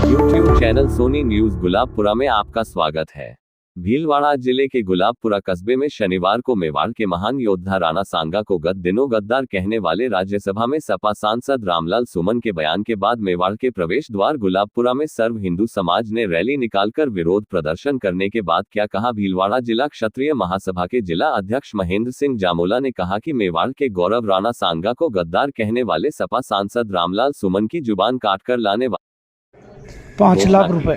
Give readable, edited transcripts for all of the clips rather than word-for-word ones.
YouTube channel Soni news Gulabpura में आपका स्वागत है। भीलवाड़ा जिले के गुलाबपुरा कस्बे में शनिवार को मेवाड़ के महान योद्धा राणा सांगा को गत दिनों गद्दार कहने वाले राज्यसभा में सपा सांसद रामलाल सुमन के बयान के बाद मेवाड़ के प्रवेश द्वार गुलाबपुरा में सर्व हिंदू समाज ने रैली निकालकर विरोध प्रदर्शन करने के बाद क्या कहा। भीलवाड़ा जिला क्षत्रिय महासभा के जिला अध्यक्ष महेंद्र सिंह जामोला ने कहा कि मेवाड़ के गौरव राणा सांगा को गद्दार कहने वाले सपा सांसद रामलाल सुमन की जुबान काटकर लाने 5 लाख रुपए।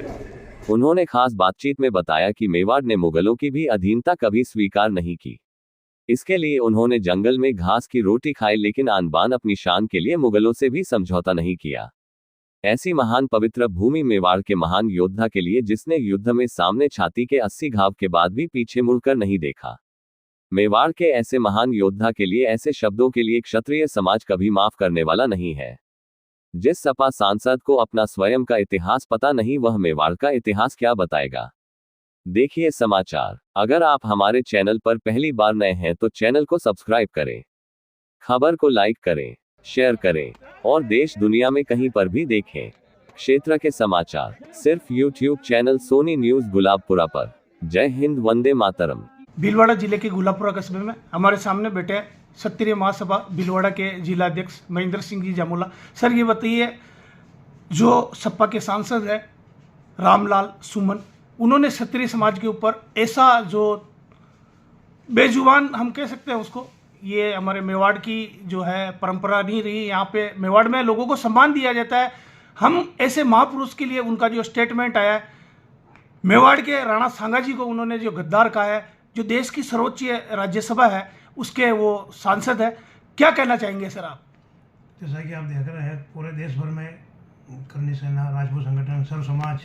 उन्होंने खास बातचीत में बताया कि मेवाड़ ने मुगलों की भी अधीनता कभी स्वीकार नहीं की। इसके लिए उन्होंने जंगल में घास की रोटी खाई, लेकिन आन बान अपनी शान के लिए मुगलों से भी समझौता नहीं किया। ऐसी महान पवित्र भूमि मेवाड़ के महान योद्धा के लिए जिसने युद्ध में सामने छाती के 80 घाव के बाद भी पीछे मुड़कर नहीं देखा। मेवाड़ के ऐसे महान योद्धा के लिए ऐसे शब्दों के लिए क्षत्रिय समाज कभी माफ करने वाला नहीं है। जिस सपा सांसद को अपना स्वयं का इतिहास पता नहीं, वह मेवाड़ का इतिहास क्या बताएगा। देखिए समाचार। अगर आप हमारे चैनल पर पहली बार नए हैं तो चैनल को सब्सक्राइब करें, खबर को लाइक करें, शेयर करें और देश दुनिया में कहीं पर भी देखें क्षेत्र के समाचार सिर्फ YouTube channel Soni news Gulabpura पर। जय हिंद, वंदे मातरम। भीलवाड़ा जिले के गुलाबपुरा कस्बे में हमारे सामने बैठे क्षत्रिय महासभा भीलवाड़ा के जिला अध्यक्ष महेंद्र सिंह जी जामोला। सर ये बताइए, जो सपा के सांसद है रामलाल सुमन, उन्होंने क्षत्रिय समाज के ऊपर ऐसा जो बेजुबान हम कह सकते हैं उसको, ये हमारे मेवाड़ की जो है परंपरा नहीं रही। यहाँ पे मेवाड़ में लोगों को सम्मान दिया जाता है। हम ऐसे महापुरुष के लिए उनका जो स्टेटमेंट आया है, मेवाड़ के राणा सांगा जी को उन्होंने जो गद्दार कहा है, जो देश की सर्वोच्च राज्यसभा है उसके वो सांसद है, क्या कहना चाहेंगे सर आप? जैसा कि आप देख रहे हैं, पूरे देश भर में करनी सेना, राजपूत संगठन, सर्व समाज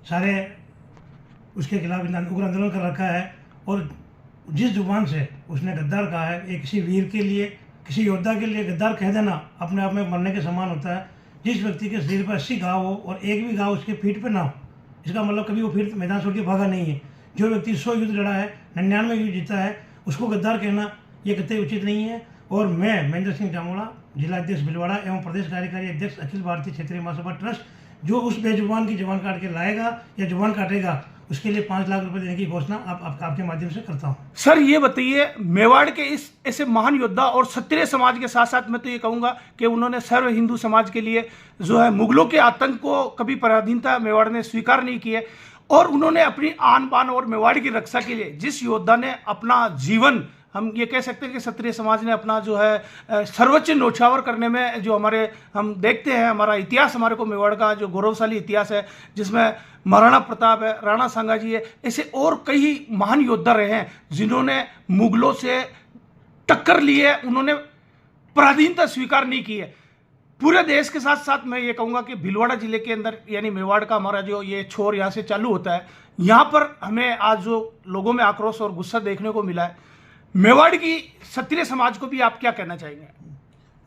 सारे उसके खिलाफ उग्र आंदोलन कर रखा है। और जिस जुबान से उसने गद्दार कहा है, एक किसी वीर के लिए, किसी योद्धा के लिए गद्दार कह देना अपने आप में मरने के समान होता है। जिस व्यक्ति के शरीर पर 80 घाव हो और एक भी घाव उसके पीठ पे ना हो, इसका मतलब कभी वो फिर मैदान छोड़ के भागा नहीं है। जो व्यक्ति 100 युद्ध लड़ा है, 99 युद्ध जीता है, उसको गद्दार कहना ये कतई उचित नहीं है। और मैं महेंद्र सिंह जामोला, जिला अध्यक्ष भीलवाड़ा एवं प्रदेश कार्यकारी अध्यक्ष अखिल भारतीय क्षेत्रीय महासभा ट्रस्ट, जो उस बेजुबान की जुबान काट के लाएगा या जुबान काटेगा उसके लिए 5 लाख रुपए देने की घोषणा आपके माध्यम से करता हूँ। सर ये बताइए, मेवाड़ के इस ऐसे महान योद्धा और क्षत्रिय समाज के साथ साथ मैं तो ये कहूँगा कि उन्होंने सर्व हिंदू समाज के लिए जो है मुगलों के आतंक को कभी पराधीनता मेवाड़ ने स्वीकार नहीं की है। और उन्होंने अपनी आन बान और मेवाड़ की रक्षा के लिए जिस योद्धा ने अपना जीवन, हम ये कह सकते हैं कि क्षत्रिय समाज ने अपना जो है सर्वोच्च न्योछावर करने में, जो हमारे हम देखते हैं हमारा इतिहास, हमारे को मेवाड़ का जो गौरवशाली इतिहास है जिसमें महाराणा प्रताप है, राणा सांगा जी है, ऐसे और कई महान योद्धा रहे हैं जिन्होंने मुगलों से टक्कर ली है, उन्होंने पराधीनता स्वीकार नहीं की है। पूरे देश के साथ साथ मैं ये कहूँगा कि भीलवाड़ा जिले के अंदर यानी मेवाड़ का हमारा जो ये छोर यहाँ से चालू होता है, यहाँ पर हमें आज जो लोगों में आक्रोश और गुस्सा देखने को मिला है, मेवाड़ की क्षत्रिय समाज को भी आप क्या कहना चाहेंगे?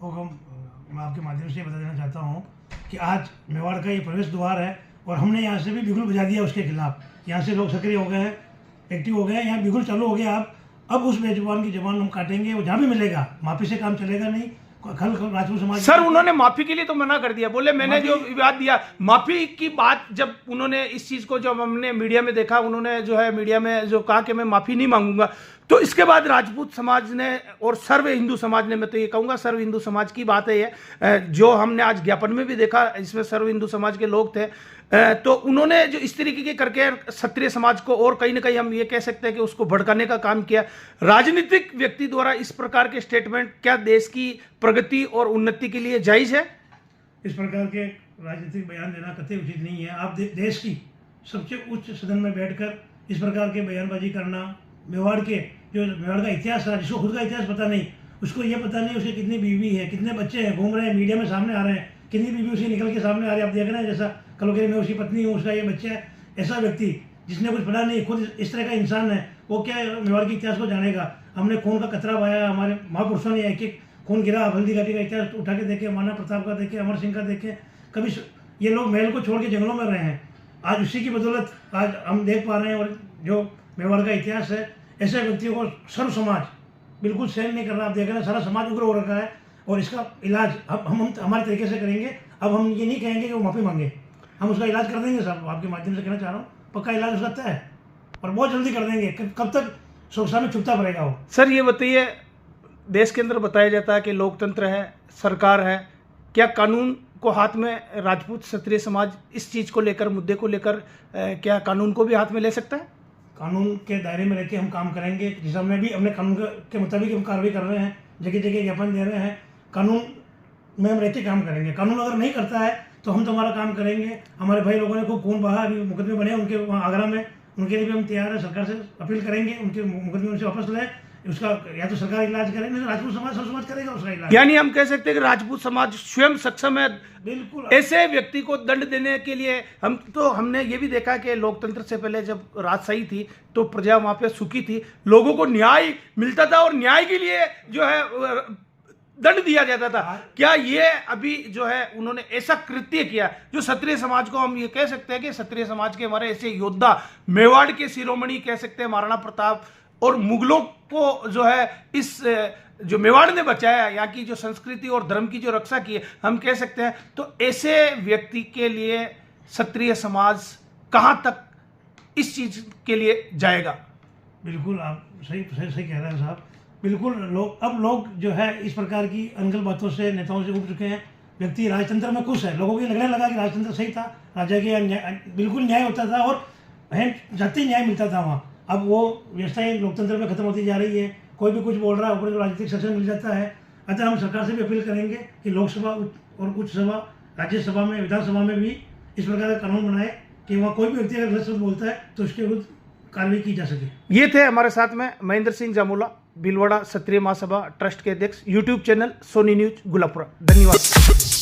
मैं आपके माध्यम से बता देना चाहता हूँ कि आज मेवाड़ का ये प्रवेश द्वार है और हमने यहाँ से भी बिगुल बजा दिया उसके खिलाफ। यहाँ से लोग सक्रिय हो गए हैं, एक्टिव हो गए हैं, यहाँ बिगुल चालू हो गया। अब उस बेजुबान की जबान हम काटेंगे, वो जहाँ भी मिलेगा, माफी से काम चलेगा नहीं। कल राजपूत समाज सर उन्होंने माफी के लिए तो मना कर दिया, बोले मैंने जो विवाद दिया, माफी की बात जब उन्होंने इस चीज को जब हमने मीडिया में देखा, उन्होंने जो है मीडिया में जो कहा कि मैं माफी नहीं मांगूंगा, तो इसके बाद राजपूत समाज ने और सर्व हिंदू समाज ने, मैं तो ये कहूँगा सर्व हिंदू समाज की बात है ये, जो हमने आज ज्ञापन में भी देखा, इसमें सर्व हिंदू समाज के लोग थे, तो उन्होंने जो इस तरीके के करके क्षत्रिय समाज को और कहीं ना कहीं हम ये कह सकते हैं कि उसको भड़काने का काम किया। राजनीतिक व्यक्ति द्वारा इस प्रकार के स्टेटमेंट क्या देश की प्रगति और उन्नति के लिए जायज है? इस प्रकार के राजनीतिक बयान देना कतई उचित नहीं है। आप देश की सबसे उच्च सदन में बैठकर इस प्रकार के बयानबाजी करना, मेवाड़ के जो मेवाड़ का इतिहास था, जिसको खुद का इतिहास पता नहीं, उसको ये पता नहीं उसके कितनी बीवी है, कितने बच्चे हैं, घूम रहे हैं, मीडिया में सामने आ रहे हैं, कितनी बीवी उसकी निकल के सामने आ रही है। आप देख रहे हैं, जैसा कलोगे मैं उसकी पत्नी हूँ, उसका ये बच्चा है। ऐसा व्यक्ति जिसने कुछ पढ़ा नहीं, खुद इस तरह का इंसान है, वो क्या मेवाड़ के इतिहास को जानेगा? हमने खून का कतरा बहाया, हमारे महापुरुषों ने एक एक खून गिरा, हल्दी घाटी का इतिहास उठा के देखे, महाराणा प्रताप का देखे, अमर सिंह का देखे। कभी ये लोग महल को छोड़ के जंगलों में रहे हैं, आज उसी की बदौलत आज हम देख पा रहे हैं। और जो मेवाड़ का इतिहास है, ऐसे व्यक्तियों को सर्व समाज बिल्कुल सहन नहीं कर रहा। आप देख रहे हैं, सारा समाज उग्र हो रखा है और इसका इलाज हम हमारे तरीके से करेंगे। अब हम ये नहीं कहेंगे कि वो माफ़ी मांगे। हम उसका इलाज कर देंगे साहब, आपके माध्यम से कहना चाह रहा हूँ, पक्का इलाज उसका तय है और बहुत जल्दी कर देंगे। कब तक शोषा में छुपता पड़ेगा वो। सर ये बताइए, देश के अंदर बताया जाता है कि लोकतंत्र है, सरकार है, क्या कानून को हाथ में राजपूत क्षत्रिय समाज इस चीज़ को लेकर, मुद्दे को लेकर क्या कानून को भी हाथ में ले सकता है? कानून के दायरे में रहकर हम काम करेंगे, जिस हमने भी अपने कानून के मुताबिक हम कार्रवाई कर रहे हैं, जगह जगह ज्ञापन दे रहे हैं, कानून में हम रहते काम करेंगे। कानून अगर नहीं करता है तो हम तो हमारा काम करेंगे। हमारे भाई लोगों ने खूब खून बहा, अभी मुकदमे बने उनके वहाँ आगरा में, उनके लिए भी हम तैयार हैं, सरकार से अपील करेंगे उनके मुकदमे उनसे वापस लें, उसका या तो सरकार इलाज करे, नहीं तो राजपूत समाज सब समाज करेगा उसका इलाज। यानी हम कह सकते हैं कि राजपूत समाज स्वयं सक्षम है बिल्कुल। ऐसे व्यक्ति को दंड देने के लिए। हमने ये भी देखा कि लोकतंत्र से पहले जब राजशाही थी तो प्रजा वहां पे सुखी थी, लोगों को न्याय मिलता था और न्याय के लिए जो है दंड दिया जाता था। क्या ये अभी जो है उन्होंने ऐसा कृत्य किया जो क्षत्रिय समाज को, हम ये कह सकते हैं कि क्षत्रिय समाज के हमारे ऐसे योद्धा, मेवाड़ के शिरोमणि कह सकते हैं महाराणा प्रताप, और मुगलों को जो है इस जो मेवाड़ ने बचाया, यहाँ की जो संस्कृति और धर्म की जो रक्षा की है, हम कह सकते हैं। तो ऐसे व्यक्ति के लिए क्षत्रिय समाज कहाँ तक इस चीज के लिए जाएगा? बिल्कुल आप सही कह रहे हैं साहब। बिल्कुल लोग जो है इस प्रकार की अनगल बातों से, नेताओं से उठ चुके हैं। व्यक्ति राजतंत्र में खुश है, लोगों को लगने लगा कि राजतंत्र सही था, राजा के बिल्कुल न्याय होता था और जाति न्याय मिलता था वहाँ। अब वो व्यवस्था लोकतंत्र में खत्म होती जा रही है, कोई भी कुछ बोल रहा है, ऊपर को राजनीतिक शासन मिल जाता है। अतः हम सरकार से भी अपील करेंगे कि लोकसभा और उच्च सभा, राज्यसभा में, विधानसभा में भी इस प्रकार का कानून बनाए कि वहाँ कोई भी व्यक्ति अगर गलत शब्द बोलता है तो उसके विरुद्ध कार्रवाई की जा सके। ये थे हमारे साथ में महेंद्र सिंह जामोला, भीलवाड़ा क्षत्रिय महासभा ट्रस्ट के अध्यक्ष, यूट्यूब चैनल सोनी न्यूज गुलापुरा। धन्यवाद।